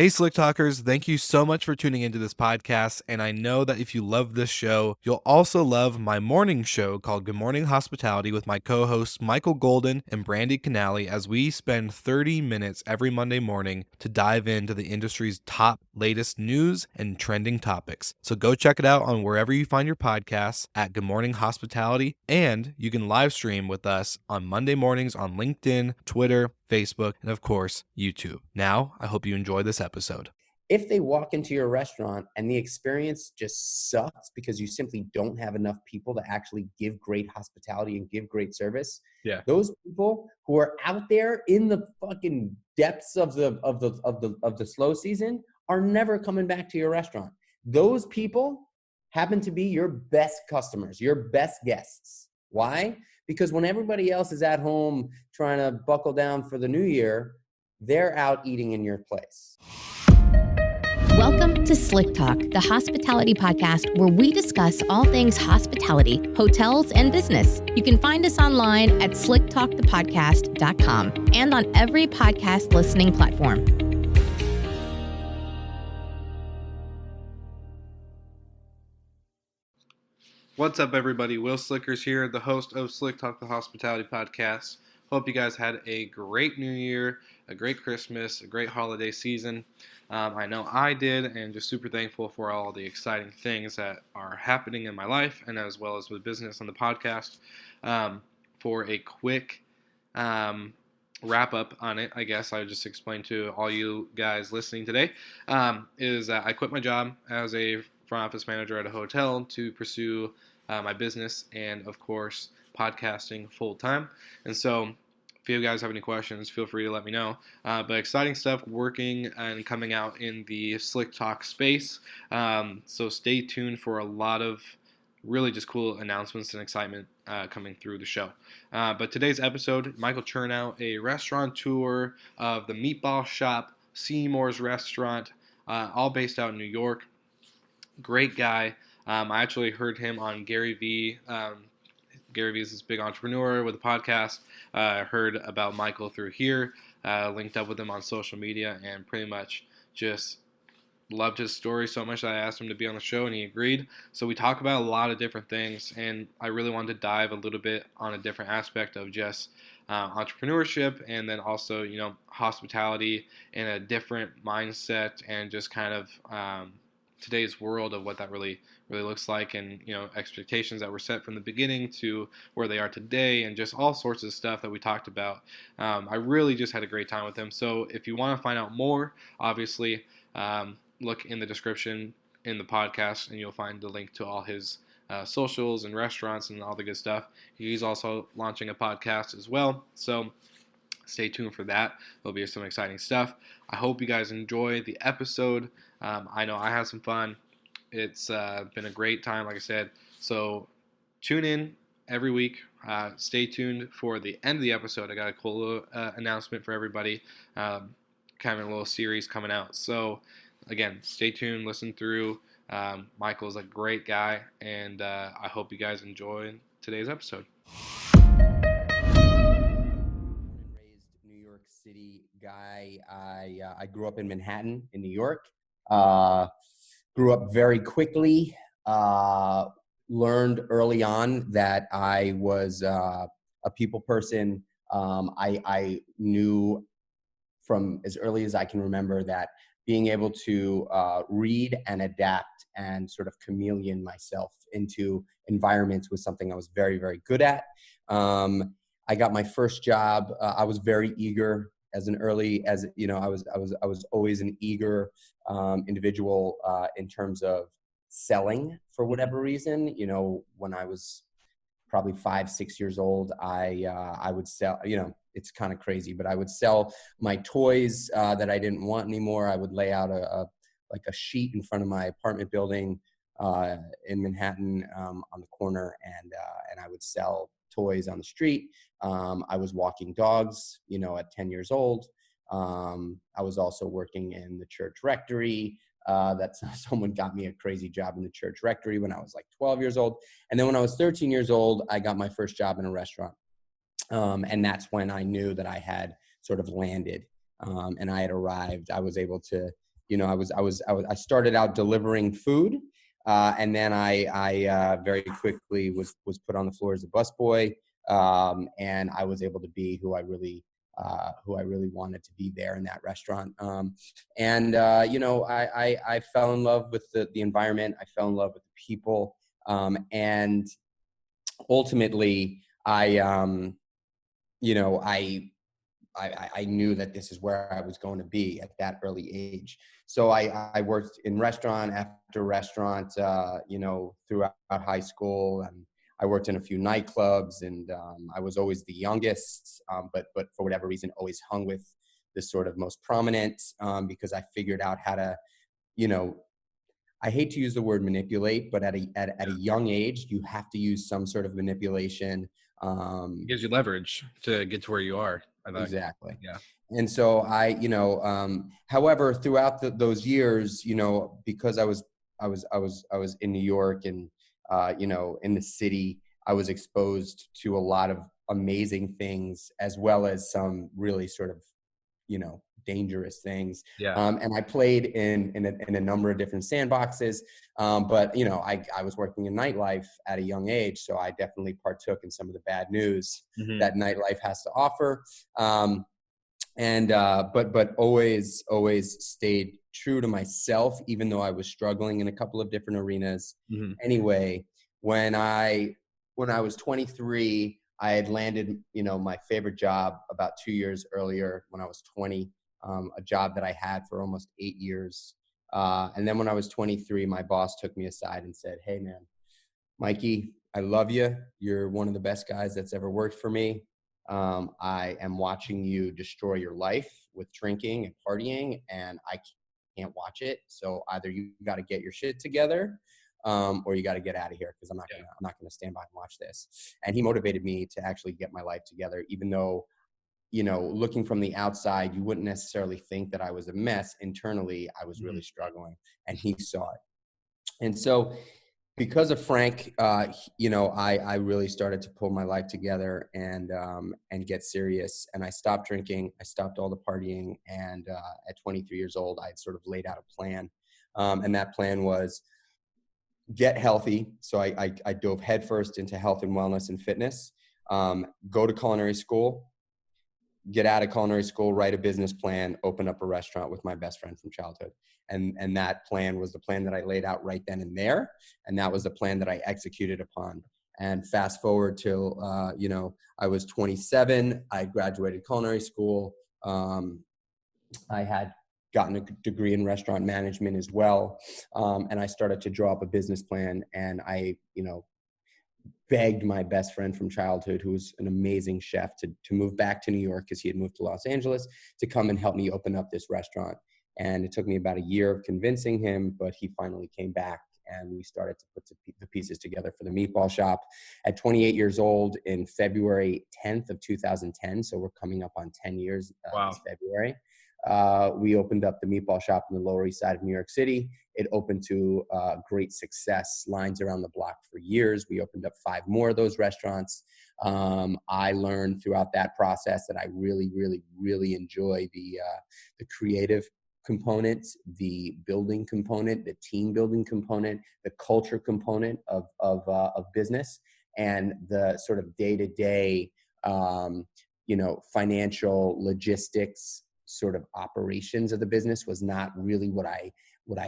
Hey, Slick Talkers, thank you so much for tuning into this podcast. And I know that if you love this show, you'll also love my morning show called Good Morning Hospitality with my co hosts Michael Golden and Brandy Canali, as we spend 30 minutes every Monday morning to dive into the industry's top latest news and trending topics. So go check it out on wherever you find your podcasts at Good Morning Hospitality. And you can live stream with us on Monday mornings on LinkedIn, Twitter, Facebook, and of course, YouTube. Now, I hope you enjoy this episode. If they walk into your restaurant and the experience just sucks because you simply don't have enough people to actually give great hospitality and give great service, those people who are out there in the fucking depths of the slow season are never coming back to your restaurant. Those people happen to be your best customers, your best guests. Why? Because when everybody else is at home trying to buckle down for the new year, they're out eating in your place. Welcome to Slick Talk, the hospitality podcast where we discuss all things hospitality, hotels, and business. You can find us online at slicktalkthepodcast.com and on every podcast listening platform. What's up, everybody? Will Slickers here, the host of Slick Talk, the hospitality podcast. Hope you guys had a great New Year, a great Christmas, a great holiday season. I know I did, and just super thankful for all the exciting things that are happening in my life, and as well as with business on the podcast. For a quick wrap up on it, I guess I would just explain to all you guys listening today, is that I quit my job as a front office manager at a hotel to pursue my business and, of course, podcasting full time. And so if you guys have any questions, feel free to let me know. But exciting stuff working and coming out in the Slick Talk space. So stay tuned for a lot of really just cool announcements and excitement coming through the show. But today's episode, Michael Chernow, a restaurateur of the Meatball Shop, Seymour's Restaurant, all based out in New York. Great guy. I actually heard him on Gary Vee. Gary Vee is this big entrepreneur with a podcast. Heard about Michael through here, linked up with him on social media, and pretty much just loved his story so much that I asked him to be on the show, and he agreed. So we talk about a lot of different things, and I really wanted to dive a little bit on a different aspect of just entrepreneurship, and then also, hospitality in a different mindset, and just kind of today's world of what that really looks like, and expectations that were set from the beginning to where they are today, and just all sorts of stuff that we talked about. I really just had a great time with him. So if you want to find out more, obviously look in the description in the podcast, and you'll find the link to all his socials and restaurants and all the good stuff. He's also launching a podcast as well, so stay tuned for that. There'll be some exciting stuff. I hope you guys enjoy the episode. I know I had some fun. It's been a great time, like I said. So tune in every week. Stay tuned for the end of the episode. I got a cool announcement for everybody. Kind of a little series coming out. So again, stay tuned, listen through. Michael's a great guy, and I hope you guys enjoy today's episode. New York City guy. I grew up in Manhattan, in New York. Grew up very quickly. Learned early on that I was a people person. I knew from as early as I can remember that being able to read and adapt and sort of chameleon myself into environments was something I was very, very good at. I got my first job. I was very eager I was always an eager individual in terms of selling for whatever reason. When I was probably 5-6 years old, I would sell, it's kind of crazy, but I would sell my toys that I didn't want anymore. I would lay out a sheet in front of my apartment building in Manhattan on the corner, and I would sell toys on the street. I was walking dogs, at 10 years old. I was also working in the church rectory. Someone got me a crazy job in the church rectory when I was like 12 years old. And then when I was 13 years old, I got my first job in a restaurant. And that's when I knew that I had sort of landed and I had arrived. I was able to I started out delivering food, and then I very quickly was put on the floor as a busboy, and I was able to be who I really wanted to be there in that restaurant. I fell in love with the environment. I fell in love with the people, and ultimately, I knew that this is where I was going to be at that early age. So I worked in restaurant after restaurant, throughout high school, and I worked in a few nightclubs, and I was always the youngest, but for whatever reason, always hung with the sort of most prominent, because I figured out how to, I hate to use the word manipulate, but at a young age, you have to use some sort of manipulation. It gives you leverage to get to where you are. I think. Exactly. Yeah. And so however, throughout those years, because I was in New York and, in the city, I was exposed to a lot of amazing things, as well as some really sort of, dangerous things. Yeah. And I played in a number of different sandboxes. But, I was working in nightlife at a young age. So I definitely partook in some of the bad news that nightlife has to offer. But always stayed true to myself, even though I was struggling in a couple of different arenas. Anyway, when I was 23, I had landed, my favorite job about 2 years earlier when I was 20, a job that I had for almost 8 years. And then when I was 23, my boss took me aside and said, "Hey man, Mikey, I love you. You're one of the best guys that's ever worked for me. I am watching you destroy your life with drinking and partying, and I can't watch it. So either you got to get your shit together, or you got to get out of here, because I'm not gonna stand by and watch this." And he motivated me to actually get my life together, even though, looking from the outside, you wouldn't necessarily think that I was a mess. Internally, I was really struggling, and he saw it. And so, because of Frank, I really started to pull my life together and get serious. And I stopped drinking. I stopped all the partying. And at 23 years old, I had sort of laid out a plan. And that plan was get healthy. So I dove headfirst into health and wellness and fitness, go to culinary school, get out of culinary school, write a business plan, open up a restaurant with my best friend from childhood. And that plan was the plan that I laid out right then and there. And that was the plan that I executed upon. And fast forward till, I was 27. I graduated culinary school. I had gotten a degree in restaurant management as well. And I started to draw up a business plan. And I, begged my best friend from childhood, who was an amazing chef, to move back to New York, because he had moved to Los Angeles, to come and help me open up this restaurant. And it took me about a year of convincing him, but he finally came back, and we started to put the pieces together for the meatball shop. At 28 years old, in February 10th of 2010, so we're coming up on 10 years this February, we opened up the meatball shop in the Lower East Side of New York City. It opened to great success, lines around the block for years. We opened up 5 more of those restaurants. I learned throughout that process that I really, really, really enjoy the creative component, the building component, the team building component, the culture component of business, and the sort of day-to-day, financial logistics sort of operations of the business was not really what I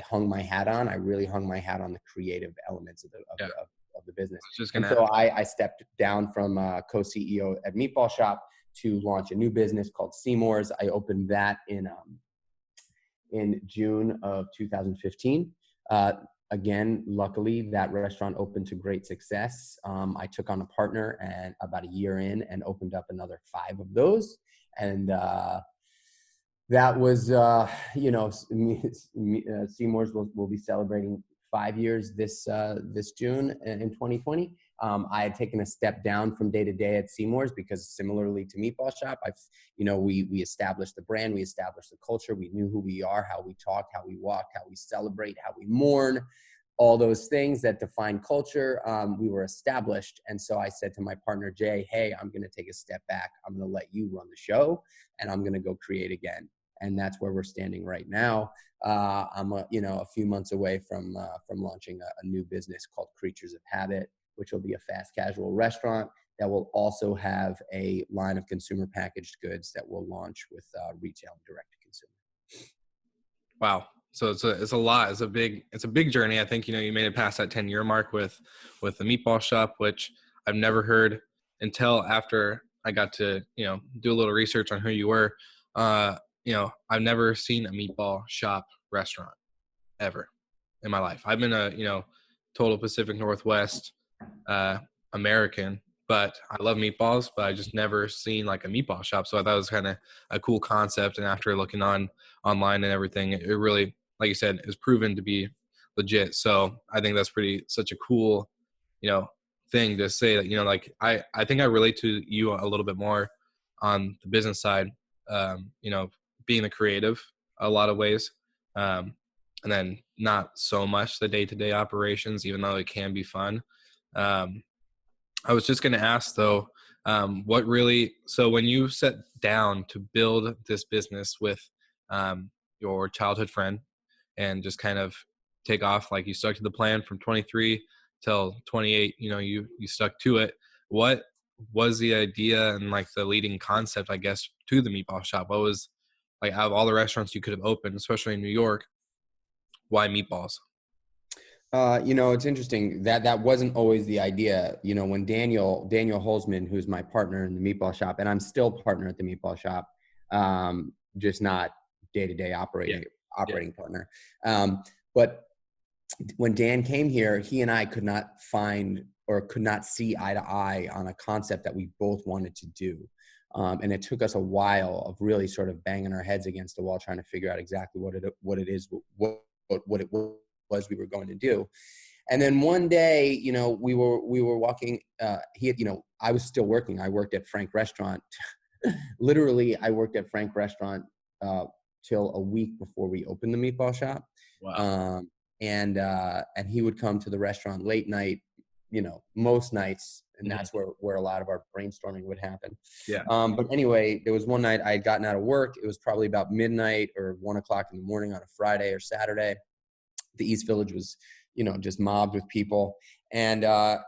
hung my hat on. I really hung my hat on the creative elements of the business. And so I stepped down from co-CEO at Meatball Shop to launch a new business called Seymour's. I opened that in June of 2015. Again, luckily, that restaurant opened to great success. I took on a partner, and about a year in, and opened up another 5 of those. And that was, Seymour's will be celebrating 5 years this June in 2020. I had taken a step down from day to day at Seymour's, because similarly to Meatball Shop, we established the brand, we established the culture, we knew who we are, how we talk, how we walk, how we celebrate, how we mourn, all those things that define culture. We were established. And so I said to my partner, Jay, hey, I'm going to take a step back. I'm going to let you run the show, and I'm going to go create again. And that's where we're standing right now. I'm a few months away from launching a new business called Creatures of Habit, which will be a fast casual restaurant that will also have a line of consumer packaged goods that will launch with retail and direct to consumer. Wow. So it's a lot. It's a big journey. I think, you made it past that 10-year mark with the meatball shop, which I've never heard until after I got to, do a little research on who you were. I've never seen a meatball shop restaurant ever in my life. I've been a, total Pacific Northwest American, but I love meatballs, but I just never seen like a meatball shop. So I thought it was kind of a cool concept. And after looking online and everything, it really, like you said, is proven to be legit. So I think that's such a cool, thing to say that, like I think I relate to you a little bit more on the business side, being the creative a lot of ways. And then not so much the day-to-day operations, even though it can be fun. I was just going to ask though, so when you sat down to build this business with your childhood friend and just kind of take off, like you stuck to the plan from 23 till 28, you stuck to it. What was the idea and like the leading concept, I guess, to the meatball shop? What was, like, out of all the restaurants you could have opened, especially in New York, why meatballs? It's interesting that wasn't always the idea. When Daniel Holzman, who's my partner in the meatball shop, and I'm still partner at the meatball shop, just not day-to-day operating partner. But when Dan came here, he and I could not find or could not see eye to eye on a concept that we both wanted to do. And it took us a while of really sort of banging our heads against the wall, trying to figure out exactly what it was we were going to do. And then one day, we were walking, I was still working. I worked at Frank Restaurant. Literally, I worked at Frank Restaurant till a week before we opened the meatball shop. Wow. And he would come to the restaurant late night, most nights. And that's where a lot of our brainstorming would happen. Yeah. But anyway, there was one night I had gotten out of work. It was probably about midnight or 1 o'clock in the morning on a Friday or Saturday. The East Village was, just mobbed with people. And I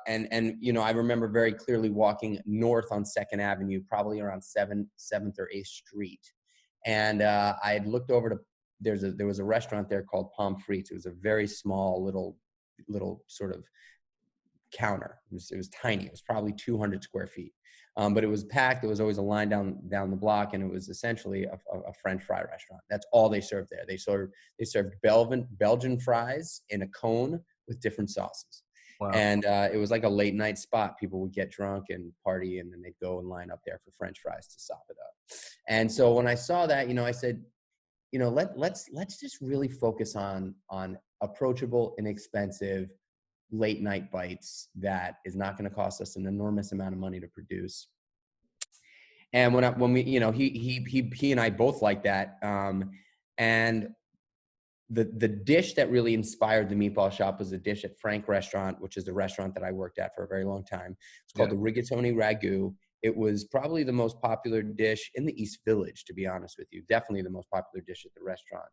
remember very clearly walking north on 2nd Avenue, probably around 7th or 8th Street. And I had looked over to, there was a restaurant there called Palm Frites. It was a very small little sort of counter. It was tiny. It was probably 200 square feet. But it was packed. There was always a line down the block, and it was essentially a French fry restaurant. That's all they served there. They served Belgian fries in a cone with different sauces. Wow. And it was like a late night spot. People would get drunk and party, and then they'd go and line up there for French fries to sop it up. And so when I saw that, I said, let's just really focus on approachable, inexpensive, late night bites that is not going to cost us an enormous amount of money to produce. And when we, he and I both like that. And the dish that really inspired the meatball shop was a dish at Frank Restaurant, which is the restaurant that I worked at for a very long time. It's called the rigatoni ragu. It was probably the most popular dish in the East Village, to be honest with you. Definitely the most popular dish at the restaurant.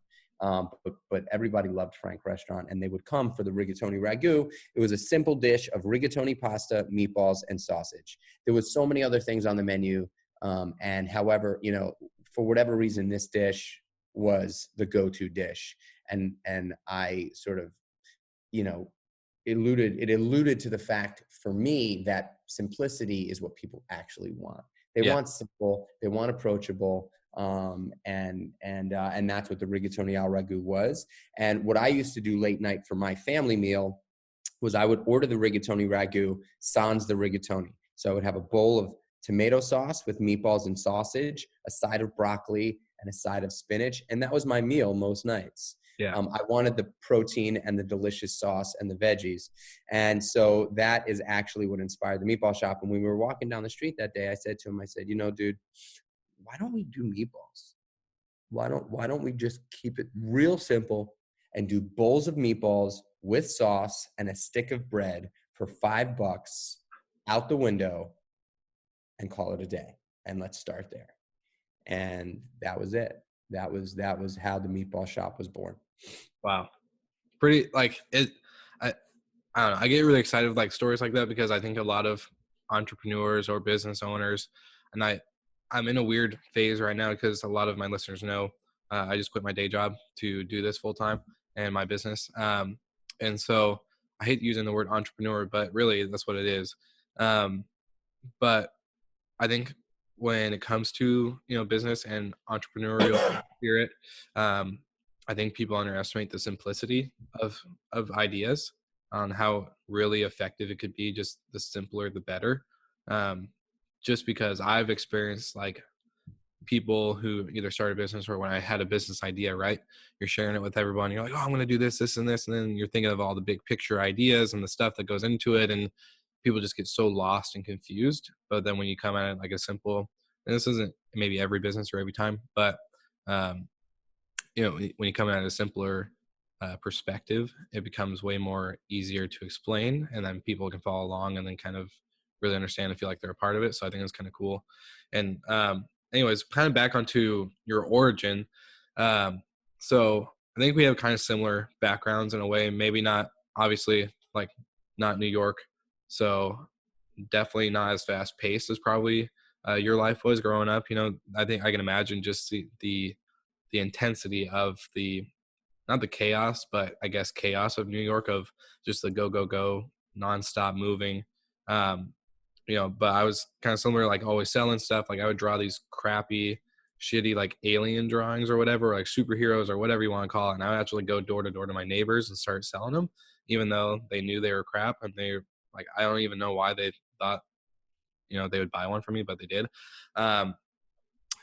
But everybody loved Frank Restaurant, and they would come for the rigatoni ragu. It was a simple dish of rigatoni pasta, meatballs, and sausage. There was so many other things on the menu. And however, for whatever reason, this dish was the go-to dish. And I sort of, it alluded to the fact for me that simplicity is what people actually want. They want simple, they want approachable. And that's what the rigatoni al ragu was. And what I used to do late night for my family meal was I would order the rigatoni ragu sans the rigatoni. So I would have a bowl of tomato sauce with meatballs and sausage, a side of broccoli, and a side of spinach. And that was my meal most nights. Yeah. I wanted the protein and the delicious sauce and the veggies. And so that is actually what inspired the meatball shop. And when we were walking down the street that day, I said to him, dude, why don't we do meatballs? Why don't we just keep it real simple and do bowls of meatballs with sauce and a stick of bread for $5 out the window and call it a day? And let's start there. And that was it. That was how the meatball shop was born. Wow. Pretty like it. I I don't know. I get really excited with like stories like that because I think a lot of entrepreneurs or business owners, and I'm in a weird phase right now because a lot of my listeners know I just quit my day job to do this full time and my business. And so I hate using the word entrepreneur, but really that's what it is. Um, but I think when it comes to business and entrepreneurial spirit, um, I think people underestimate the simplicity of ideas on how really effective it could be. Just the simpler, the better. Um, just because I've experienced like people who either started a business or when I had a business idea, right? You're sharing it with everyone. You're like, oh, I'm going to do this, this, and this. And then you're thinking of all the big picture ideas and the stuff that goes into it. And people just get so lost and confused. But then when you come at it like a simple, and this isn't maybe every business or every time, but um, when you come at a simpler perspective, it becomes way more easier to explain, and then people can follow along and then kind of really understand and feel like they're a part of it. So I think it's kind of cool. And anyways, kind of back onto your origin. Um, so I think we have kind of similar backgrounds in a way, maybe not obviously like not New York. So definitely not as fast paced as probably your life was growing up. I think I can imagine just the intensity of the not the chaos, but I guess chaos of New York of just the go go go nonstop moving. Um, but I was kind of similar, like always selling stuff. Like I would draw these crappy, shitty like alien drawings or whatever, like superheroes or whatever you want to call it. And I would actually go door to door to my neighbors and start selling them, even though they knew they were crap. And they like I don't even know why they thought they would buy one for me, but they did. Um,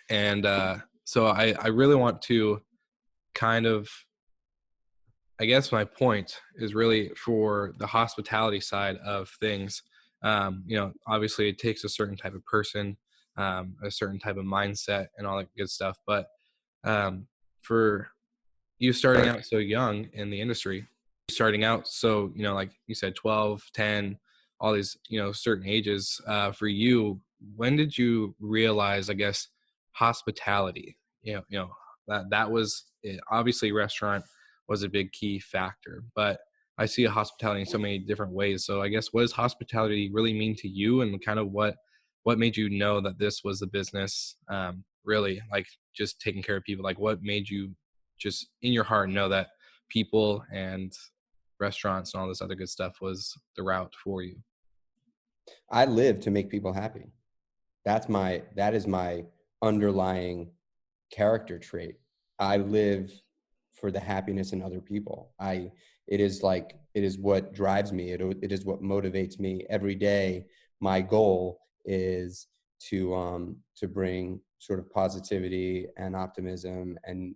and so I really want to kind of I guess my point is really for the hospitality side of things. Obviously it takes a certain type of person, a certain type of mindset and all that good stuff. But for you starting out so young in the industry, starting out so like you said 12 10 all these certain ages, for you, when did you realize, I guess, hospitality, that was it? Obviously restaurant was a big key factor, but I see a hospitality in so many different ways. So I guess what does hospitality really mean to you, and kind of what made you know that this was the business, really like just taking care of people? Like what made you just in your heart know that people and restaurants and all this other good stuff was the route for you? I live to make people happy. That is my underlying character trait. I live for the happiness in other people. It is what drives me. It is what motivates me every day. My goal is to bring sort of positivity and optimism and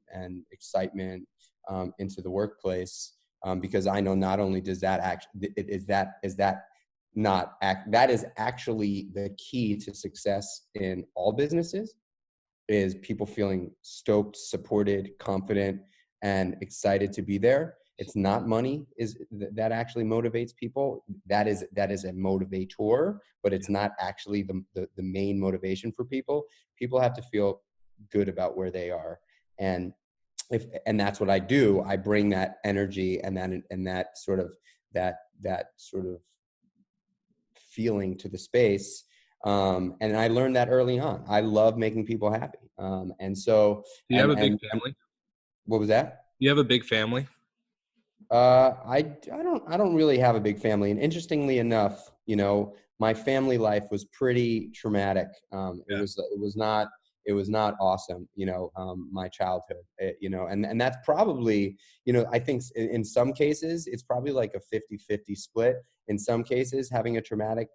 excitement into the workplace, because I know not only does that that is actually the key to success in all businesses, is people feeling stoked, supported, confident, and excited to be there. It's not money that actually motivates people. That is a motivator, but it's not actually the main motivation for people. People have to feel good about where they are. And and that's what I do. I bring that energy and that sort of feeling to the space. And I learned that early on. I love making people happy. And so, Do you have a big family? What was that? You have a big family? I don't really have a big family. And interestingly enough, my family life was pretty traumatic. It was not awesome, my childhood, and that's probably, I think in some cases, it's probably like a 50-50 split. In some cases, having a traumatic,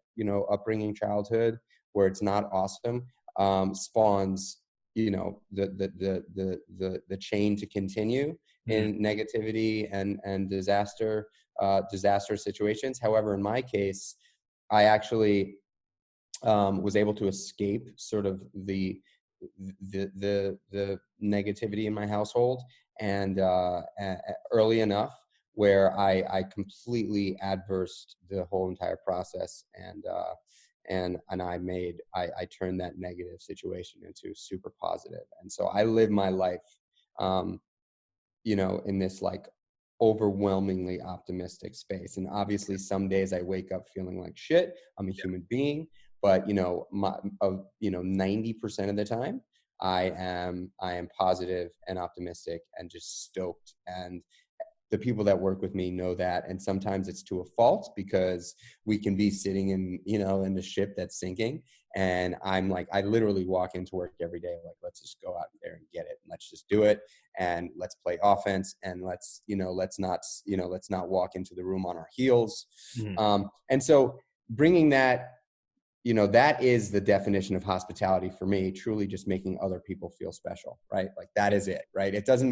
upbringing childhood where it's not awesome, spawns, the chain to continue in negativity and disaster situations. However, in my case, I actually was able to escape sort of the negativity in my household, and early enough where I completely adversed the whole entire process, and I turned that negative situation into super positive. And so I live my life in this like overwhelmingly optimistic space. And obviously some days I wake up feeling like shit. I'm a human being, but 90% of the time I am positive and optimistic and just stoked. And the people that work with me know that. And sometimes it's to a fault because we can be sitting in the ship that's sinking. And I'm like, I literally walk into work every day, like, let's just go out there and get it. And let's just do it. And let's play offense. And let's not walk into the room on our heels. And so bringing that, that is the definition of hospitality for me, truly just making other people feel special, right? Like that is it, right? It doesn't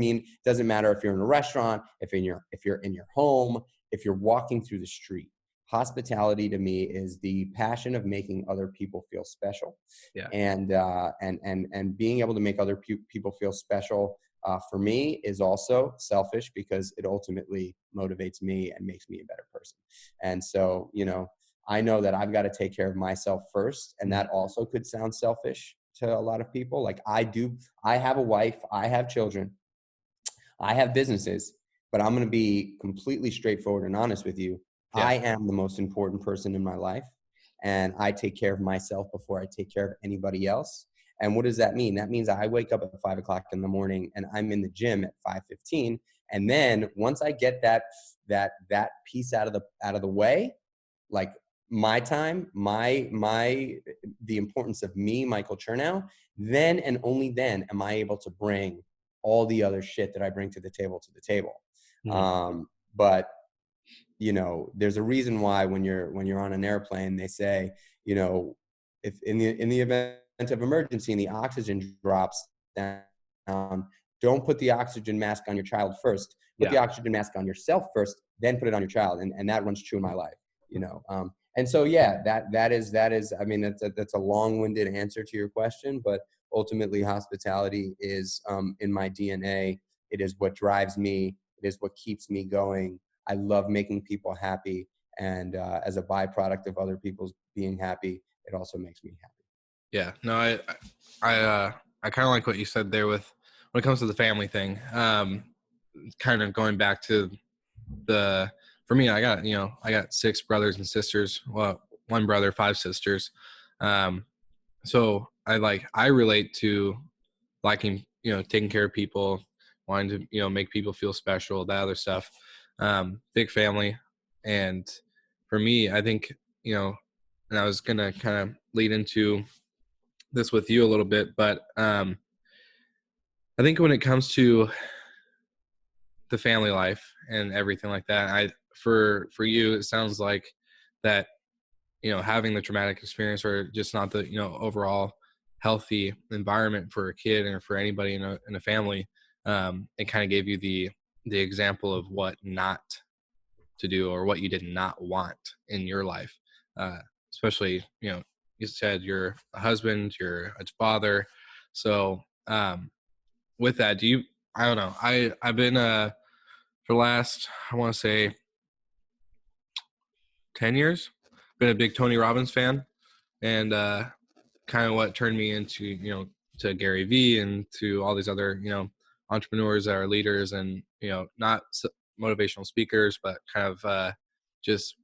matter if you're in a restaurant, if you're in your home, if you're walking through the street. Hospitality to me is the passion of making other people feel special. Yeah. And being able to make other people feel special for me is also selfish because it ultimately motivates me and makes me a better person. And so, I know that I've got to take care of myself first. And that also could sound selfish to a lot of people. Like I do. I have a wife, I have children, I have businesses, but I'm going to be completely straightforward and honest with you. Yeah. I am the most important person in my life, and I take care of myself before I take care of anybody else. And what does that mean? That means I wake up at 5 o'clock in the morning and I'm in the gym at 5:15. And then once I get that piece out of the way, like my time, the importance of me, Michael Chernow, then and only then am I able to bring all the other shit that I bring to the table. But there's a reason why when you're on an airplane, they say, if in the event of emergency and the oxygen drops down, don't put the oxygen mask on your child first. Put the oxygen mask on yourself first, then put it on your child. And that runs true in my life, And so, that is, I mean, that's a long-winded answer to your question, but ultimately hospitality is in my DNA. It is what drives me. It is what keeps me going. I love making people happy. And as a byproduct of other people's being happy, it also makes me happy. Yeah, no, I kind of like what you said there with when it comes to the family thing. Kind of going back to for me, I got 6 brothers and sisters. Well, 1 brother, 5 sisters. So I relate to liking, taking care of people, wanting to, make people feel special, that other stuff. Big family. And for me, I think, and I was going to kind of lead into this with you a little bit, but I think when it comes to the family life and everything like that, for you, it sounds like that, having the traumatic experience or just not the, overall healthy environment for a kid or for anybody in a family, it kind of gave you the example of what not to do or what you did not want in your life. Especially, you said you're a husband, you're a father. So with that, I don't know. I've been for the last, I want to say 10 years, been a big Tony Robbins fan, and kind of what turned me into, to Gary Vee and to all these other, entrepreneurs that are leaders and, not motivational speakers, but kind of just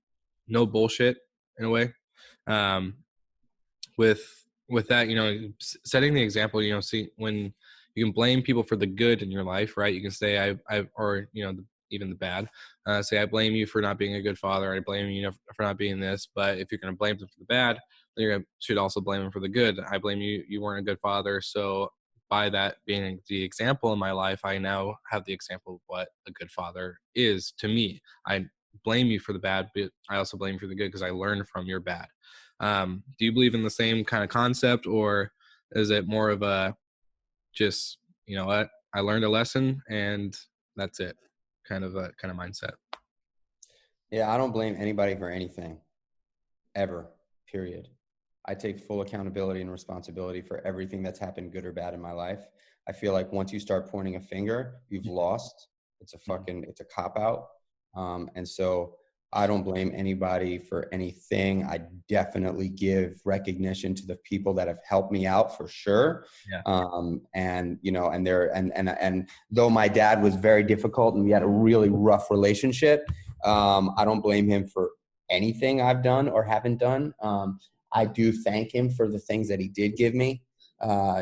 no bullshit in a way. With that, setting the example, see when you can blame people for the good in your life, right? You can say even the bad. Say, I blame you for not being a good father. I blame you for not being this. But if you're going to blame them for the bad, then you should also blame them for the good. I blame you. You weren't a good father. So by that being the example in my life, I now have the example of what a good father is to me. I blame you for the bad, but I also blame you for the good because I learned from your bad. Do you believe in the same kind of concept, or is it more of a just, what, I learned a lesson and that's it kind of mindset? Yeah, I don't blame anybody for anything, ever, period. I take full accountability and responsibility for everything that's happened, good or bad, in my life. I feel like once you start pointing a finger, you've lost. It's a cop-out. And so I don't blame anybody for anything. I definitely give recognition to the people that have helped me out for sure. Yeah. And you know, and though my dad was very difficult and we had a really rough relationship, I don't blame him for anything I've done or haven't done. I do thank him for the things that he did give me.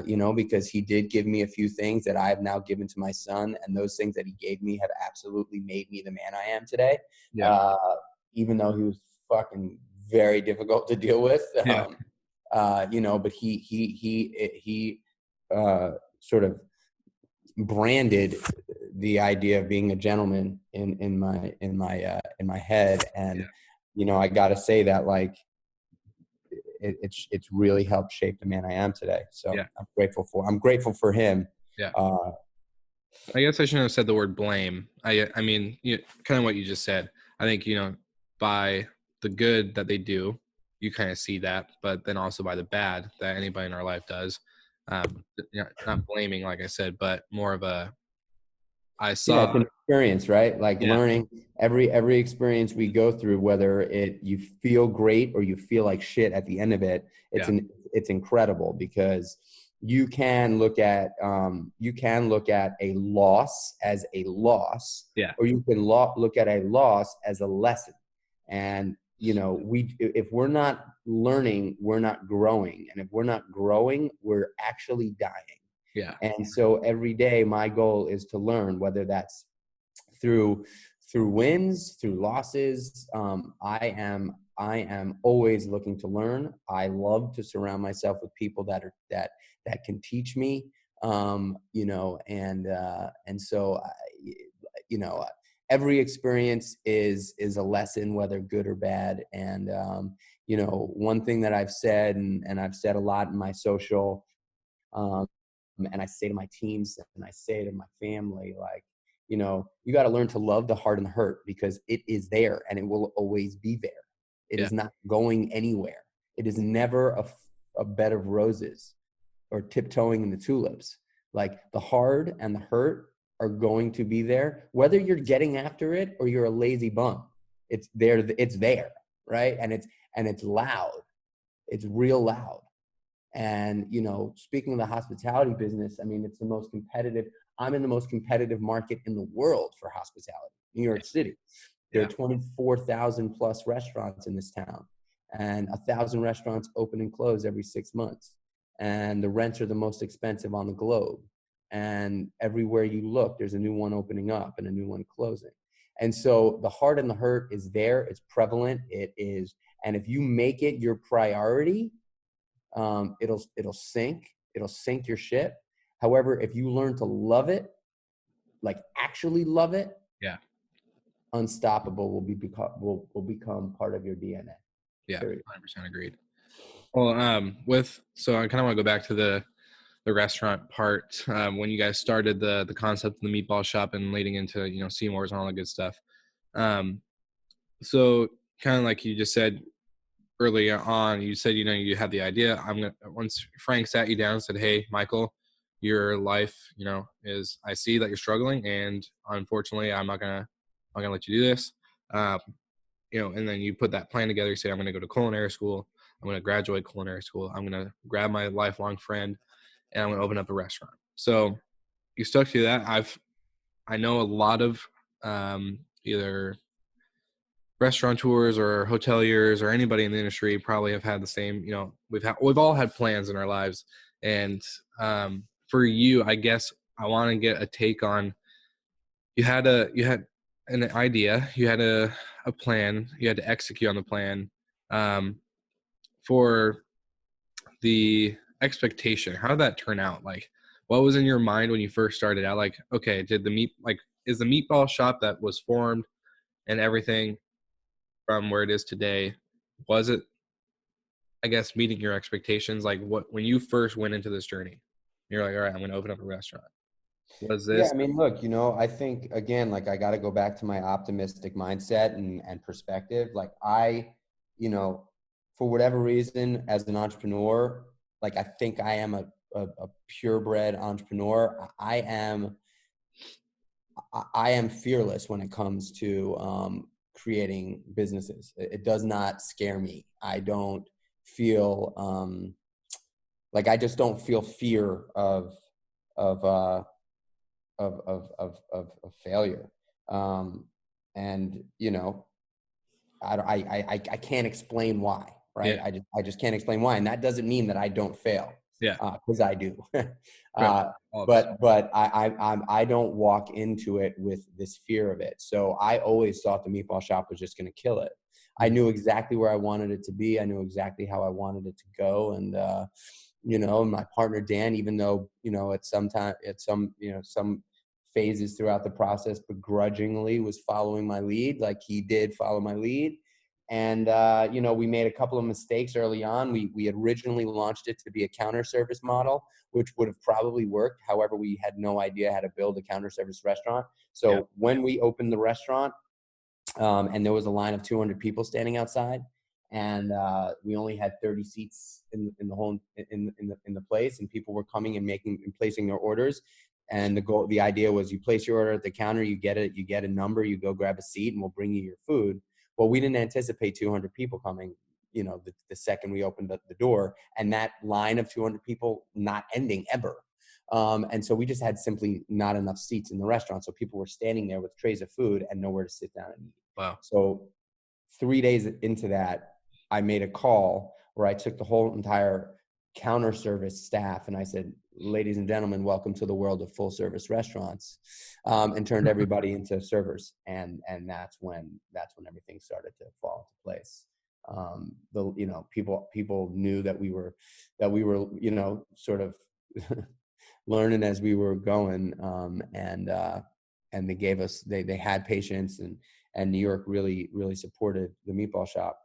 You know, because he did give me a few things that I have now given to my son, and those things that he gave me have absolutely made me the man I am today. Yeah. Even though he was fucking very difficult to deal with, Yeah. you know, but he sort of branded the idea of being a gentleman in my head, and you know, I got to say that like it's really helped shape the man I am today. So Yeah. I'm grateful for him. Yeah. I guess I shouldn't have said the word blame. I mean, kind of what you just said. I think, by the good that they do, you kind of see that, but then also by the bad that anybody in our life does. Not blaming, like I said, but more of I Yeah, saw. it's an experience, right? Like Yeah. learning every experience we go through, whether you feel great or you feel like shit at the end of it, it's incredible because you can look at a loss as a loss, Yeah. or you can look at a loss as a lesson. And you know, if we're not learning, we're not growing, and if we're not growing, we're actually dying. Yeah. And so every day my goal is to learn, whether that's through wins, through losses. I am always looking to learn. I love to surround myself with people that can teach me. You know, and so you know, every experience is a lesson, whether good or bad. And you know, one thing that I've said, and I've said a lot in my social, and I say to my teams and I say to my family, like, you know, you got to learn to love the hard and the hurt, because it is there and it will always be there. It is not going anywhere. It is never a bed of roses or tiptoeing in the tulips. Like, the hard and the hurt are going to be there, whether you're getting after it or you're a lazy bum. It's there. It's there. Right. And it's loud. It's real loud. And, you know, speaking of the hospitality business, I mean, it's the most competitive. I'm in the most competitive market in the world for hospitality, New York City. There are 24,000 plus restaurants in this town, and 1,000 restaurants open and close every 6 months. And the rents are the most expensive on the globe. And everywhere you look, there's a new one opening up and a new one closing. And so the heart and the hurt is there. It's prevalent. It is. And if you make it your priority, it'll sink your ship. However, if you learn to love it, like actually love it, unstoppable will become part of your DNA. Yeah. Period. 100% agreed. Well, so I kind of want to go back to the restaurant part. When you guys started the concept of the meatball shop and leading into, Seymour's and all that good stuff. So kind of like you just said, early on, you said, you had the idea. Once Frank sat you down and said, "Hey, Michael, your life, is, I see that you're struggling, and unfortunately, I'm not gonna let you do this." And then you put that plan together. You say, "I'm gonna go to culinary school. I'm gonna graduate culinary school. I'm gonna grab my lifelong friend, and I'm gonna open up a restaurant." So you stuck to that. I know a lot of either restaurateurs or hoteliers or anybody in the industry probably have had the same, we've all had plans in our lives. And for you, I guess I want to get a take on, you had an idea, you had a plan, you had to execute on the plan. For the expectation, how did that turn out? Like, what was in your mind when you first started out? Like, okay, is the meatball shop that was formed and everything from where it is today, was it, I guess, meeting your expectations? Like, when you first went into this journey, you're like, all right, I'm going to open up a restaurant. Was Yeah, this? I mean, look, I think, again, like, I got to go back to my optimistic mindset and perspective. Like, for whatever reason, as an entrepreneur, like, I think I am a purebred entrepreneur. I am fearless when it comes to creating businesses. It does not scare me. I don't feel I just don't feel fear of failure. And I can't explain why, right? Yeah. I just can't explain why, and that doesn't mean that I don't fail. Yeah. Because I do. Right. But I don't walk into it with this fear of it. So I always thought the meatball shop was just going to kill it. I knew exactly where I wanted it to be. I knew exactly how I wanted it to go. And, my partner, Dan, even though, at some phases throughout the process, begrudgingly was following my lead, like he did follow my lead. And, we made a couple of mistakes early on. We had originally launched it to be a counter service model, which would have probably worked. However, we had no idea how to build a counter service restaurant. So when we opened the restaurant, and there was a line of 200 people standing outside, and we only had 30 seats in the place, and people were coming and placing their orders. And the idea was, you place your order at the counter, you get a number, you go grab a seat, and we'll bring you your food. Well, we didn't anticipate 200 people coming, the second we opened up the door, and that line of 200 people not ending ever. And so we just had simply not enough seats in the restaurant. So people were standing there with trays of food and nowhere to sit down and eat. Wow. So 3 days into that, I made a call where I took the whole entire counter service staff and I said, ladies and gentlemen, welcome to the world of full service restaurants, and turned everybody into servers. And that's when everything started to fall into place. People knew that we were sort of learning as we were going, and they gave us, they had patience, and New York really supported the meatball shop.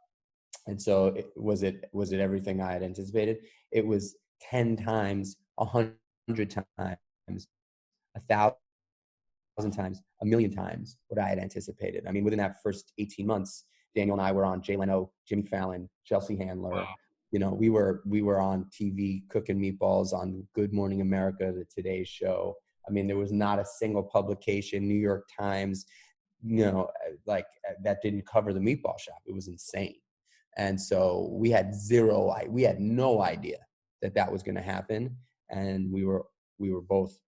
And so was it everything I had anticipated? It was 10 times, 100 times, 1,000 times, a million times what I had anticipated. I mean, within that first 18 months, Daniel and I were on Jay Leno, Jimmy Fallon, Chelsea Handler. Wow. We were on TV cooking meatballs on Good Morning America, the Today Show. I mean, there was not a single publication, New York Times, that didn't cover the meatball shop. It was insane. And so we had no idea that was going to happen. And we were both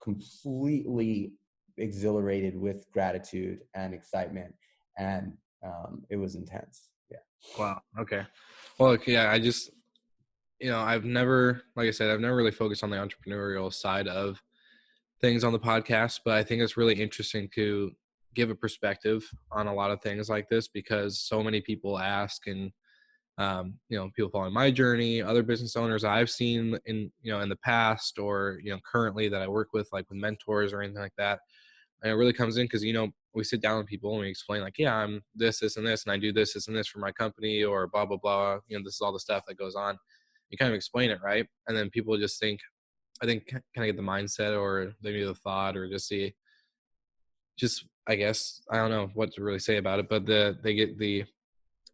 completely exhilarated with gratitude and excitement. And it was intense. Yeah. Wow. Okay. Well, yeah, I just, I've never really focused on the entrepreneurial side of things on the podcast, but I think it's really interesting to give a perspective on a lot of things like this, because so many people ask, and people following my journey, other business owners I've seen in the past, or currently that I work with, like with mentors or anything like that. And it really comes in because we sit down with people and we explain, like, yeah, I'm this and this, and I do this and this for my company, or blah blah blah. This is all the stuff that goes on. You kind of explain it, right? And then people just think, I think, kind of get the mindset, or maybe the thought, or I guess, I don't know what to really say about it, but they get the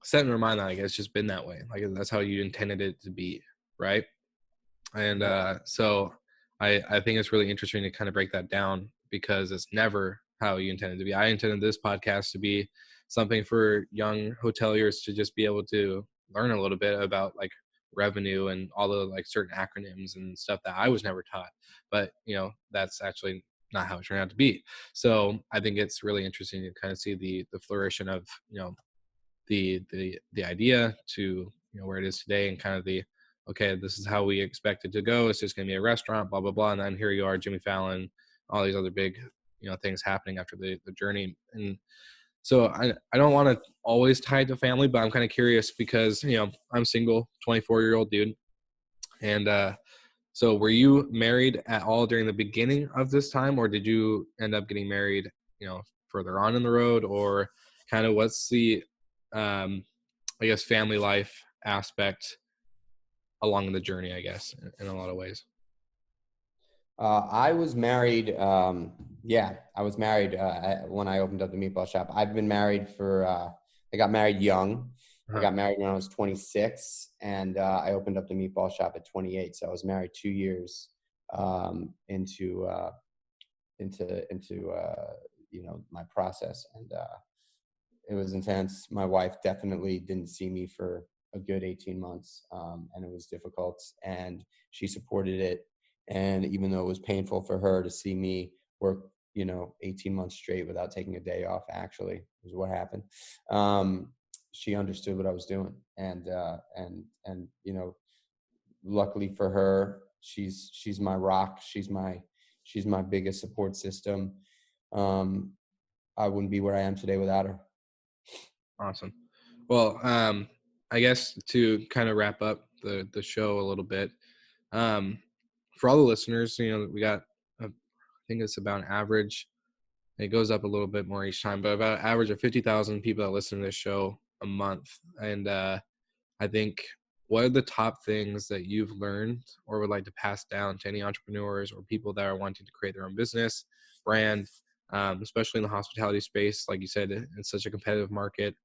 set in their mind that, I guess, it's just been that way. Like, that's how you intended it to be, right? And so I think it's really interesting to kind of break that down, because it's never how you intended to be. I intended this podcast to be something for young hoteliers to just be able to learn a little bit about, like, revenue and all the, like, certain acronyms and stuff that I was never taught. But that's actually not how it turned out to be. So I think it's really interesting to kind of see the flourishing of the idea to where it is today, and kind of okay, this is how we expect it to go. It's just going to be a restaurant, blah blah blah, and then here you are, Jimmy Fallon, all these other big things happening after the journey. And so I don't want to always tie it to family, but I'm kind of curious, because I'm single, 24-year-old dude, and so were you married at all during the beginning of this time, or did you end up getting married further on in the road, or kind of what's the I guess family life aspect along the journey, I guess, in a lot of ways? I was married. I was married when I opened up the meatball shop. I've been married I got married young. I got married when I was 26, and I opened up the meatball shop at 28. So I was married 2 years into my process. And It was intense. My wife definitely didn't see me for a good 18 months. And it was difficult, and she supported it. And even though it was painful for her to see me work, 18 months straight without taking a day off, actually is what happened. She understood what I was doing. And luckily for her, she's my rock. She's my biggest support system. I wouldn't be where I am today without her. Awesome. Well, I guess to kind of wrap up the show a little bit, for all the listeners, we got, I think it's about an average. It goes up a little bit more each time, but about an average of 50,000 people that listen to this show a month. And I think, what are the top things that you've learned or would like to pass down to any entrepreneurs or people that are wanting to create their own business, brand, especially in the hospitality space? Like you said, it's such a competitive market,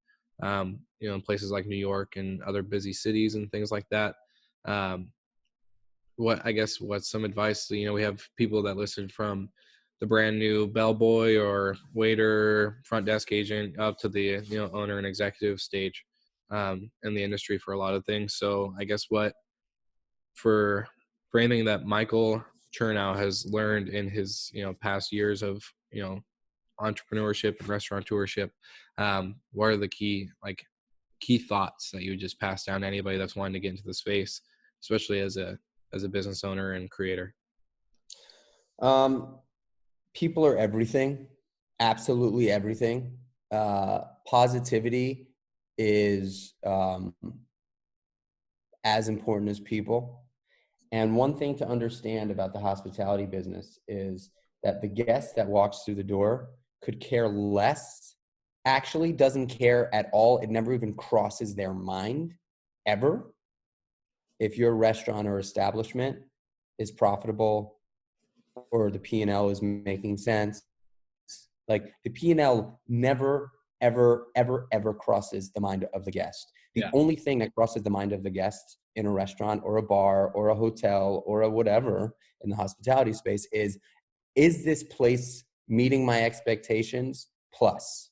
in places like New York and other busy cities and things like that. What's some advice? We have people that listen from the brand new bellboy or waiter, front desk agent, up to the owner and executive stage in the industry for a lot of things. So I guess for anything that Michael Chernow has learned in his past years of entrepreneurship and restaurateurship, what are the key thoughts that you would just pass down to anybody that's wanting to get into the space, especially as a business owner and creator? People are everything, absolutely everything. Positivity is as important as people. And one thing to understand about the hospitality business is that the guest that walks through the door could care less, actually doesn't care at all. It never even crosses their mind ever if your restaurant or establishment is profitable or the P&L is making sense. Like, the P&L never, ever, ever, ever crosses the mind of the guest. The only thing that crosses the mind of the guest in a restaurant or a bar or a hotel or a whatever in the hospitality space is this place meeting my expectations? Plus,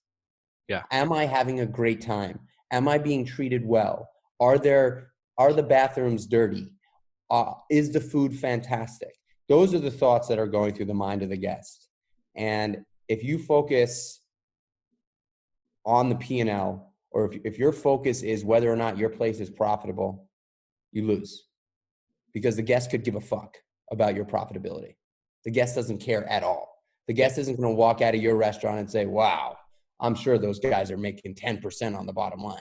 am I having a great time? Am I being treated well? Are the bathrooms dirty? Is the food fantastic? Those are the thoughts that are going through the mind of the guest. And if you focus on the P&L, or if your focus is whether or not your place is profitable, you lose, because the guest could give a fuck about your profitability. The guest doesn't care at all. The guest isn't going to walk out of your restaurant and say, wow, I'm sure those guys are making 10% on the bottom line.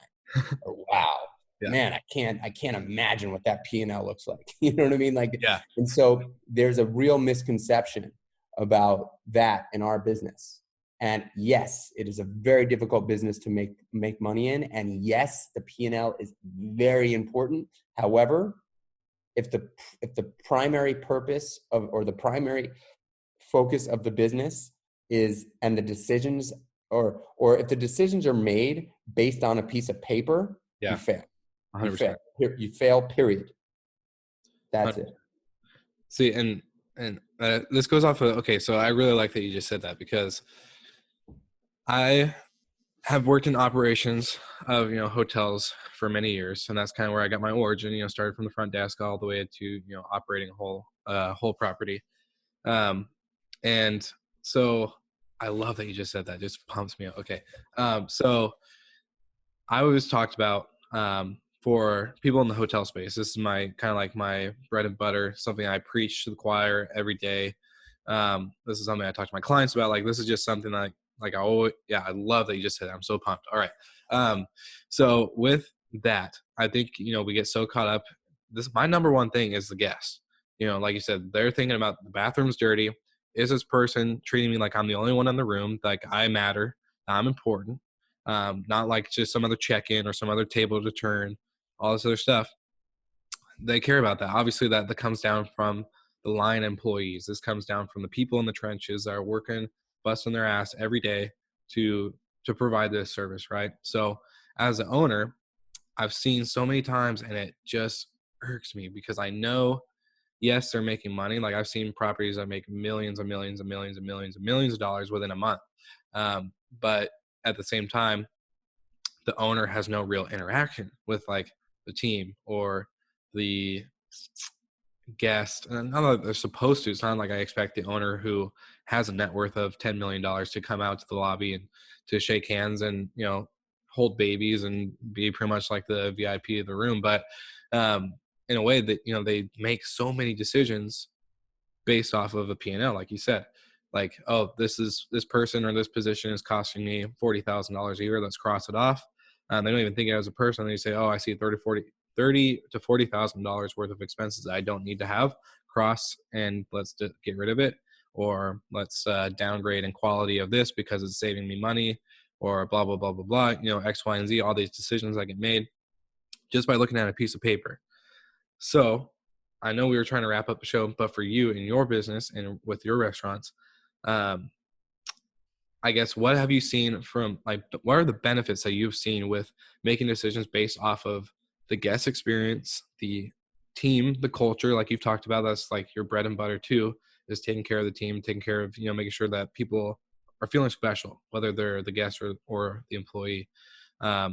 Or, wow, man, I can't imagine what that P&L looks like. You know what I mean? And so there's a real misconception about that in our business. And yes, it is a very difficult business to make money in. And yes, the P&L is very important. However, if the primary purpose or the primary focus of the business is, and the decisions, or if the decisions are made based on a piece of paper, you fail. 100%. You fail, period. That's 100%. It. See, and this goes off of, okay, so I really like that you just said that, because I have worked in operations of, hotels for many years, and that's kind of where I got my origin, started from the front desk all the way to, operating a whole property. And so I love that you just said that. It just pumps me up. Okay. So I always talked about, for people in the hotel space, this is my kind of like my bread and butter, something I preach to the choir every day. This is something I talk to my clients about. Like, this is just something I love that you just said that. I'm so pumped. All right. So with that, I think, we get so caught up. My number one thing is the guest. Like you said, they're thinking about the bathroom's dirty. Is this person treating me like I'm the only one in the room? Like, I matter, I'm important. Not like just some other check-in or some other table to turn, all this other stuff. They care about that. Obviously, that comes down from the line employees. This comes down from the people in the trenches that are working, busting their ass every day to provide this service, right? So as an owner, I've seen so many times, and it just irks me, because I know, yes, they're making money. Like, I've seen properties that make millions and millions and millions and millions and millions of dollars within a month. But at the same time, the owner has no real interaction with like the team or the guest. And not that they're supposed to. It's not like I expect the owner who has a net worth of $10 million to come out to the lobby and to shake hands and, you know, hold babies and be pretty much like the VIP of the room. But in a way that, you know, they make so many decisions based off of a P&L, like you said. Like, oh, this person or this position is costing me $40,000 a year. Let's cross it off. They don't even think it as a person. They say, oh, I see $30,000 to $40,000 worth of expenses that I don't need to have. Cross, and let's get rid of it. Or let's downgrade in quality of this because it's saving me money, or blah, blah, blah, blah, blah. You know, X, Y, and Z, all these decisions that get made just by looking at a piece of paper. So I know we were trying to wrap up the show, but for you in your business and with your restaurants, I guess, what have you seen from, like, what are the benefits that you've seen with making decisions based off of the guest experience, the team, the culture, like you've talked about, that's like your bread and butter too, is taking care of the team, taking care of, you know, making sure that people are feeling special, whether they're the guest or the employee. I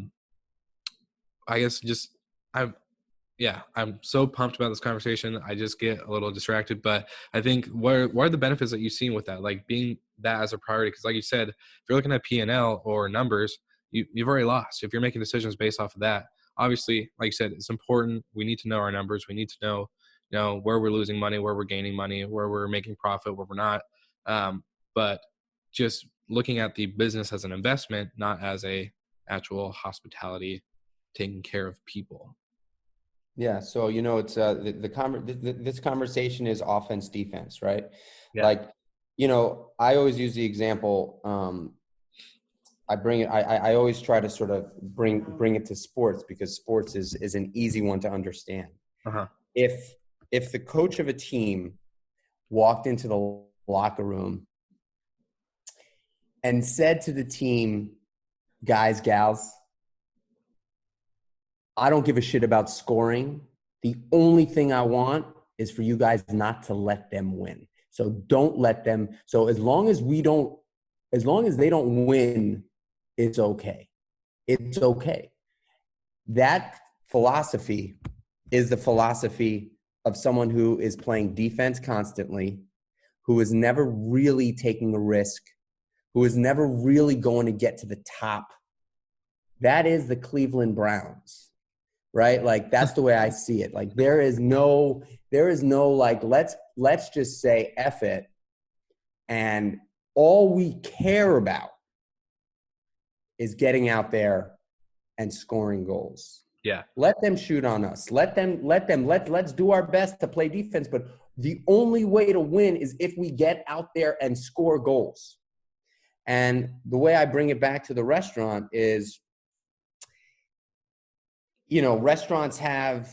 guess just, I'm so pumped about this conversation. I just get a little distracted, but I think what are the benefits that you've seen with that, like being that as a priority? Because like you said, if you're looking at P&L or numbers, you've already lost. If you're making decisions based off of that, obviously, like you said, it's important. We need to know our numbers. We need to know, you know, where we're losing money, where we're gaining money, where we're making profit, where we're not. But just looking at the business as an investment, not as a actual hospitality, taking care of people. Yeah. So, you know, it's this conversation is offense, defense, right? Yeah. Like, you know, I always use the example. I always try to sort of bring it to sports, because sports is an easy one to understand. Uh-huh. If the coach of a team walked into the locker room and said to the team, guys, gals, I don't give a shit about scoring. The only thing I want is for you guys not to let them win. So don't let them. So as long as they don't win, it's okay. It's okay. That philosophy is the philosophy of someone who is playing defense constantly, who is never really taking a risk, who is never really going to get to the top. That is the Cleveland Browns. Right? Like, that's the way I see it. Like, there is no like, let's just say F it. And all we care about is getting out there and scoring goals. Yeah. Let them shoot on us. Let's do our best to play defense. But the only way to win is if we get out there and score goals. And the way I bring it back to the restaurant is, you know, restaurants have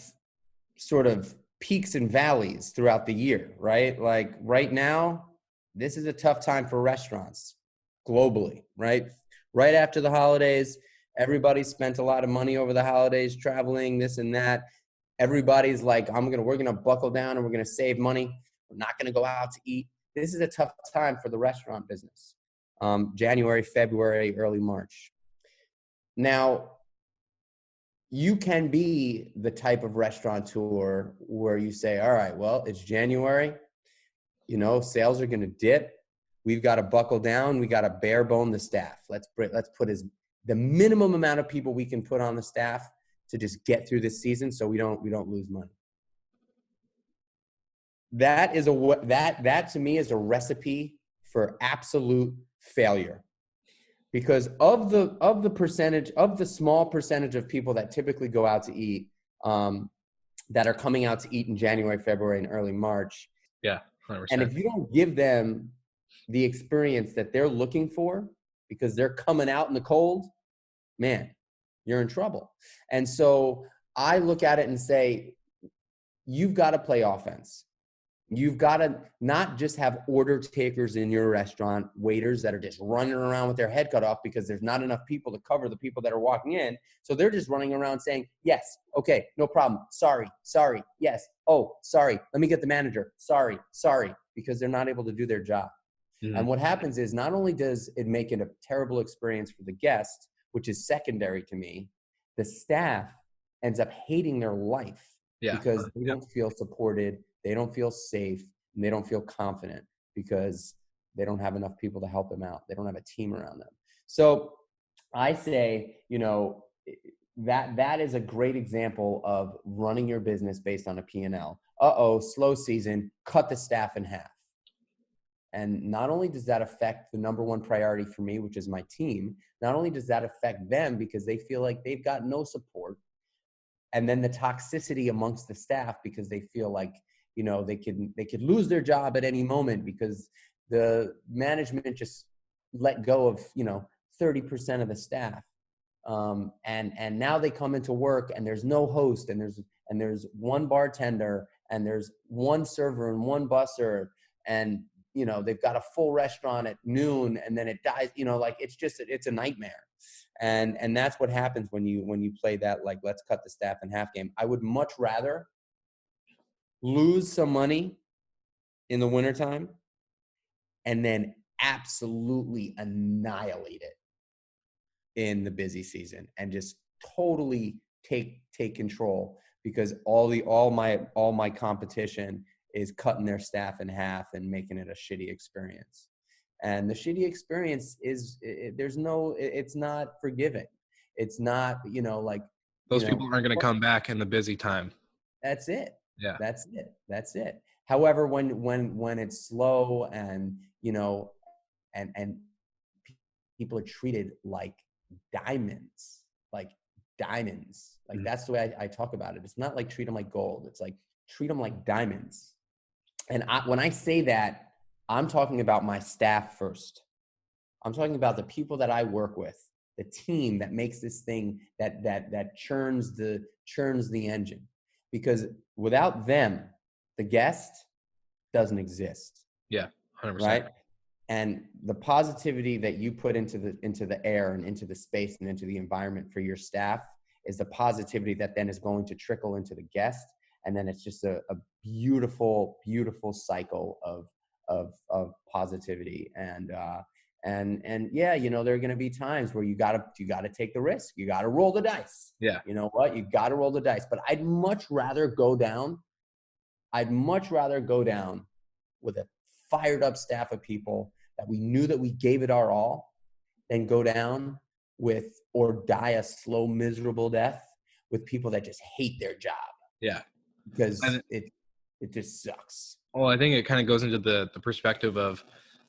sort of peaks and valleys throughout the year, right? Like right now, this is a tough time for restaurants globally, right? Right after the holidays, everybody spent a lot of money over the holidays, traveling, this and that. Everybody's like, we're gonna buckle down and we're gonna save money. We're not gonna go out to eat. This is a tough time for the restaurant business. January, February, early March. Now, you can be the type of restaurateur where you say, all right, well, it's January, you know, sales are going to dip. We've got to buckle down. We got to bare bone the staff. Let's put the minimum amount of people we can put on the staff to just get through this season, so we don't lose money. That to me is a recipe for absolute failure. Because of the small percentage of people that typically go out to eat, that are coming out to eat in January, February, and early March. Yeah, 100%. And if you don't give them the experience that they're looking for, because they're coming out in the cold, man, you're in trouble. And so I look at it and say, you've got to play offense. You've got to not just have order takers in your restaurant, waiters that are just running around with their head cut off because there's not enough people to cover the people that are walking in. So they're just running around saying, yes, okay, no problem. Sorry, yes. Oh, sorry. Let me get the manager. Sorry, because they're not able to do their job. Mm-hmm. And what happens is, not only does it make it a terrible experience for the guest, which is secondary to me, the staff ends up hating their life because they don't feel supported, they don't feel safe, and they don't feel confident because they don't have enough people to help them out. They don't have a team around them. So I say, that is a great example of running your business based on a P&L. Slow season, cut the staff in half. And not only does that affect the number one priority for me, which is my team, not only does that affect them because they feel like they've got no support, and then the toxicity amongst the staff because they feel like, they could lose their job at any moment because the management just let go of, 30% of the staff. And now they come into work and there's no host and there's one bartender and there's one server and one busser, and they've got a full restaurant at noon and then it dies, it's a nightmare. And that's what happens when you play that, like, let's cut the staff in half game. I would much rather lose some money in the wintertime and then absolutely annihilate it in the busy season and just totally take control, because all my competition is cutting their staff in half and making it a shitty experience. And the shitty experience it's not forgiving. It's not, those people aren't going to come back in the busy time. That's it. Yeah. That's it. However, when it's slow and, and people are treated like diamonds, Mm-hmm. That's the way I talk about it. It's not like treat them like gold. It's like treat them like diamonds. And when I say that, I'm talking about my staff first. I'm talking about the people that I work with, the team that makes this thing that churns the engine. Because without them, the guest doesn't exist. Yeah, 100%. Right? And the positivity that you put into the air and into the space and into the environment for your staff is the positivity that then is going to trickle into the guest. And then it's just a beautiful, beautiful cycle of positivity. And yeah, there are going to be times where you gotta take the risk. You gotta roll the dice. Yeah. You know what? You gotta roll the dice. But I'd much rather go down with a fired up staff of people that we knew that we gave it our all than go down with or die a slow, miserable death with people that just hate their job. Yeah. Because it just sucks. Well, I think it kind of goes into the perspective of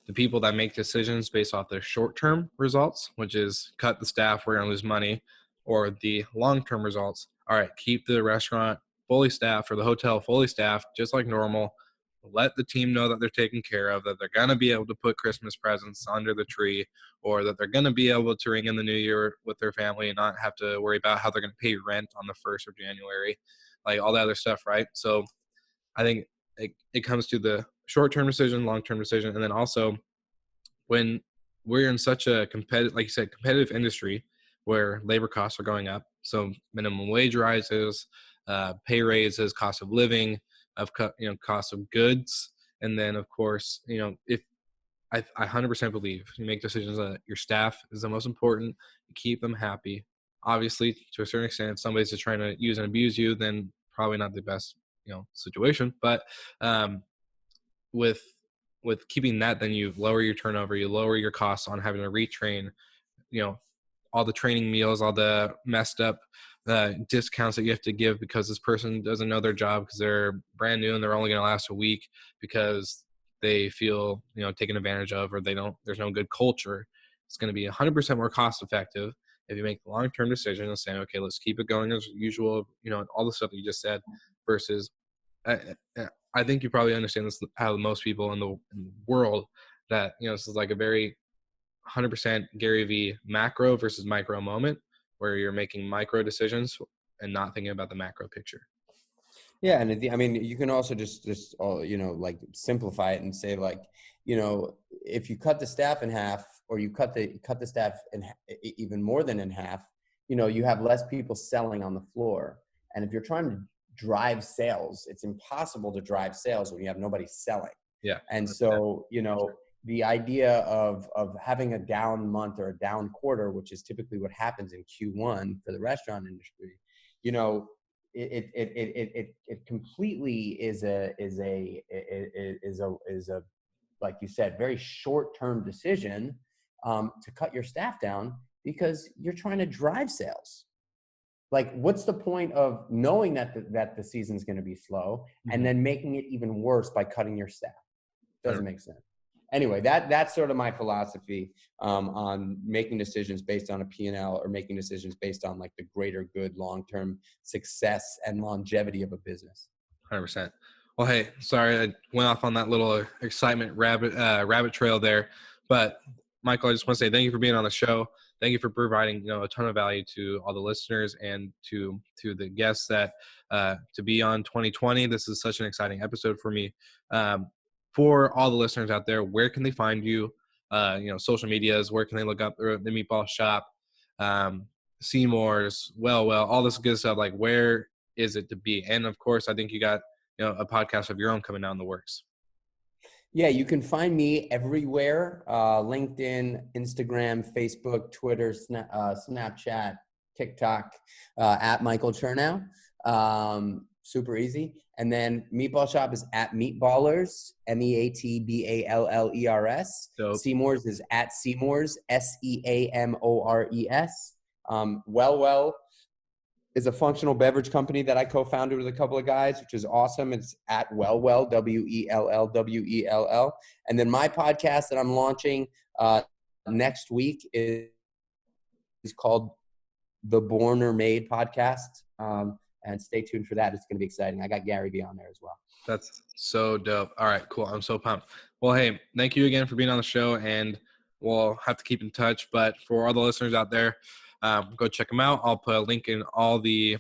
the people that make decisions based off their short-term results, which is cut the staff, we're going to lose money, or the long-term results. All right, keep the restaurant fully staffed or the hotel fully staffed, just like normal. Let the team know that they're taken care of, that they're going to be able to put Christmas presents under the tree, or that they're going to be able to ring in the new year with their family and not have to worry about how they're going to pay rent on the 1st of January, like all that other stuff, right? So I think it comes to the short-term decision, long-term decision, and then also when we're in such a competitive, like you said, competitive industry where labor costs are going up, so minimum wage rises, pay raises, cost of living, cost of goods, and then of course, if I 100% believe you make decisions that your staff is the most important, you keep them happy. Obviously, to a certain extent, if somebody's just trying to use and abuse you, then probably not the best situation. But with keeping that, then you lower your turnover, you lower your costs on having to retrain, all the training meals, all the messed up discounts that you have to give because this person doesn't know their job because they're brand new and they're only going to last a week because they feel taken advantage of, or there's no good culture. It's going to be 100% more cost effective if you make the long-term decision and say, okay, let's keep it going as usual, all the stuff that you just said, versus I think you probably understand this, how most people in the world that, this is like a very 100% Gary V macro versus micro moment where you're making micro decisions and not thinking about the macro picture. Yeah. And you can also just simplify it and say, like, if you cut the staff in half, or you cut the staff in even more than in half, you have less people selling on the floor. And if you're trying to drive sales, it's impossible to drive sales when you have nobody selling. Yeah. And so, the idea of having a down month or a down quarter, which is typically what happens in Q1 for the restaurant industry, you know, it completely is a like you said, very short-term decision to cut your staff down because you're trying to drive sales. Like, what's the point of knowing that the season's going to be slow and then making it even worse by cutting your staff? Doesn't make sense. Anyway, that's sort of my philosophy on making decisions based on a P&L or making decisions based on like the greater good, long-term success and longevity of a business. 100%. Well, hey, sorry I went off on that little excitement rabbit trail there, but Michael, I just want to say thank you for being on the show. Thank you for providing a ton of value to all the listeners and to the guests that to be on 2020. This is such an exciting episode for me. For all the listeners out there, where can they find you? Social medias. Where can they look up the Meatball Shop, Seymour's, well, all this good stuff? Like, where is it to be? And of course, I think you got a podcast of your own coming down the works. Yeah, you can find me everywhere: LinkedIn, Instagram, Facebook, Twitter, Snapchat, TikTok, at Michael Chernow. Super easy. And then Meatball Shop is at Meatballers, MEATBALLERS. Seymour's is at Seymour's, SEAMORES. Well is a functional beverage company that I co-founded with a couple of guys, which is awesome. It's at Wellwell, WELLWELL. And then my podcast that I'm launching next week is called the Born or Made Podcast. And stay tuned for that. It's going to be exciting. I got Gary V on there as well. That's so dope. All right, cool. I'm so pumped. Well, hey, thank you again for being on the show, and we'll have to keep in touch. But for all the listeners out there, go check them out. I'll put a link in all the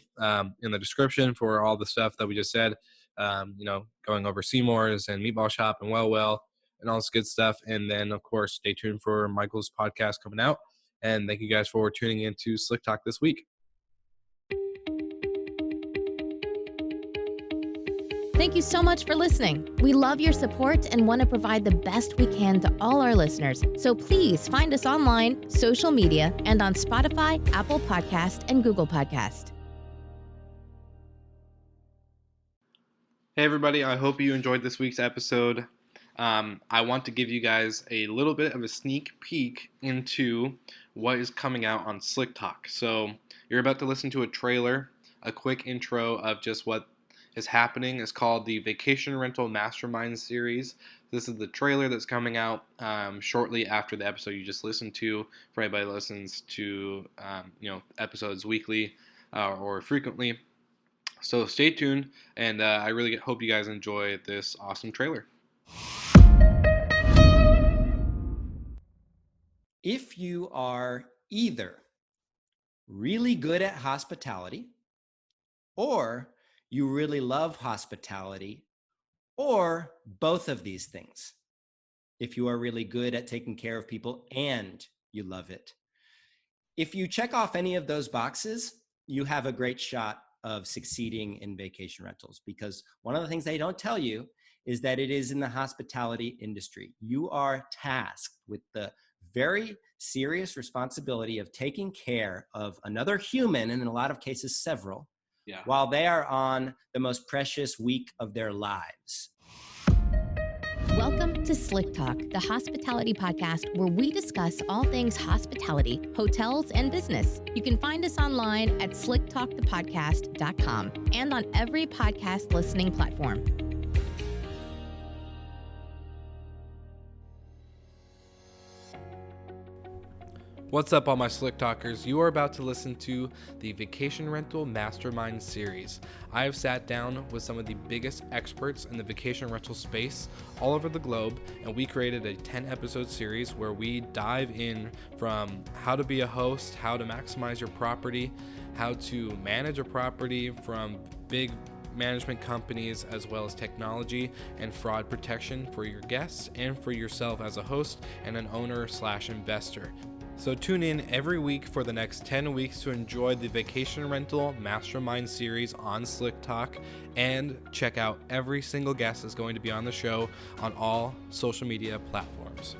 in the description for all the stuff that we just said. Going over Seymour's and Meatball Shop and Well, and all this good stuff. And then, of course, stay tuned for Michael's podcast coming out. And thank you guys for tuning in to Slick Talk this week. Thank you so much for listening. We love your support and want to provide the best we can to all our listeners. So please find us online, social media, and on Spotify, Apple Podcast, and Google Podcast. Hey, everybody. I hope you enjoyed this week's episode. I want to give you guys a little bit of a sneak peek into what is coming out on Slick Talk. So you're about to listen to a trailer, a quick intro of just what is happening. It's called the Vacation Rental Mastermind Series. This is the trailer that's coming out shortly after the episode you just listened to. For anybody that listens to episodes weekly or frequently. So stay tuned, and I really hope you guys enjoy this awesome trailer. If you are either really good at hospitality, or you really love hospitality, or both of these things. If you are really good at taking care of people and you love it. If you check off any of those boxes, you have a great shot of succeeding in vacation rentals, because one of the things they don't tell you is that it is in the hospitality industry. You are tasked with the very serious responsibility of taking care of another human, and in a lot of cases, several, while they are on the most precious week of their lives. Welcome to Slick Talk, the hospitality podcast where we discuss all things hospitality, hotels, and business. You can find us online at slicktalkthepodcast.com and on every podcast listening platform. What's up, all my Slick Talkers? You are about to listen to the Vacation Rental Mastermind Series. I have sat down with some of the biggest experts in the vacation rental space all over the globe, and we created a 10-episode series where we dive in from how to be a host, how to maximize your property, how to manage a property from big management companies, as well as technology and fraud protection for your guests and for yourself as a host and an owner/investor. So tune in every week for the next 10 weeks to enjoy the Vacation Rental Mastermind Series on Slick Talk, and check out every single guest that's going to be on the show on all social media platforms. platforms.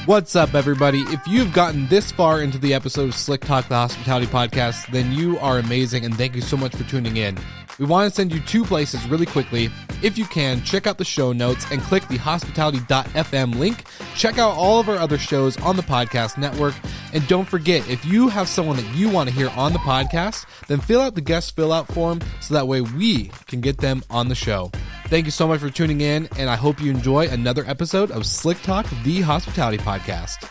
What's up, everybody? If you've gotten this far into the episode of Slick Talk, the Hospitality Podcast, then you are amazing, and thank you so much for tuning in. We want to send you two places really quickly. If you can, check out the show notes and click the hospitality.fm link. Check out all of our other shows on the podcast network. And don't forget, if you have someone that you want to hear on the podcast, then fill out the guest fill out form so that way we can get them on the show. Thank you so much for tuning in, and I hope you enjoy another episode of Slick Talk, the Hospitality Podcast.